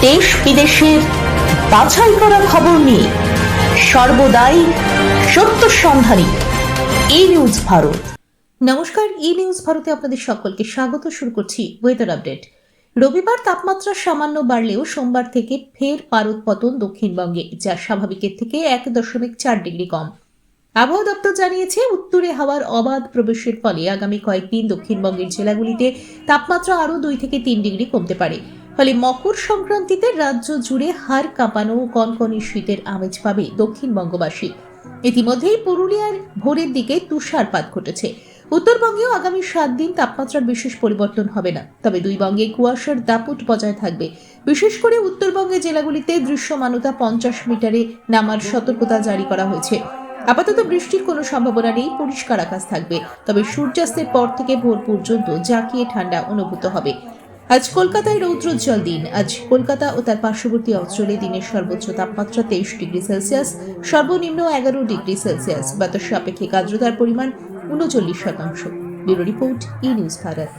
দেশ বিদেশের বাছাই করা খবর নিয়ে সর্বদাই সত্য সন্ধানী ই নিউজ ভারত। নমস্কার, ই নিউজ ভারতে আপনাদের সকলকে স্বাগত। শুরু করছি ওয়েদার আপডেট। রবিবার তাপমাত্রা সামান্য বাড়লেও সোমবার থেকে ফের পারদ পতন দক্ষিণবঙ্গে, যা স্বাভাবিকের থেকে 1.4 ডিগ্রি কম। আবহাওয়া দপ্তর জানিয়েছে, উত্তরে হাওয়ার অবাধ প্রবেশের ফলে আগামী কয়েকদিন দক্ষিণবঙ্গের জেলাগুলিতে তাপমাত্রা আরও 2 থেকে 3 ডিগ্রি কমতে পারে। ফলে মকর সংক্রান্তিতে রাজ্য জুড়ে হাড় কাঁপানো কনকনে শীতের আমেজ পাবে দক্ষিণবঙ্গবাসী। ইতিমধ্যেই পুরুলিয়ার ভোরের দিকে তুষারপাত ঘটেছে। উত্তরবঙ্গেও আগামী 7 দিন তাপমাত্রার বিশেষ পরিবর্তন হবে না, তবে দুই বঙ্গে কুয়াশার দাপট বজায় থাকবে। বিশেষ করে উত্তরবঙ্গের জেলাগুলিতে দৃশ্যমানতা 50 মিটারে নামার সতর্কতা জারি করা হয়েছে। আপাতত বৃষ্টির কোনো সম্ভাবনা নেই, পরিষ্কার আকাশ থাকবে, তবে সূর্যাস্তের পর থেকে ভোর পর্যন্ত জাঁকিয়ে ঠান্ডা অনুভূত হবে। আজ কলকাতায় রৌদ্রোজ্জ্বল দিন। আজ কলকাতা ও তার পার্শ্ববর্তী অঞ্চলে দিনের সর্বোচ্চ তাপমাত্রা 23 ডিগ্রি সেলসিয়াস, সর্বনিম্ন 11 ডিগ্রি সেলসিয়াস। বাতাসের আপেক্ষিক আর্দ্রতার পরিমাণ 39%। ব্যুরো রিপোর্ট, ই নিউজ ভারত।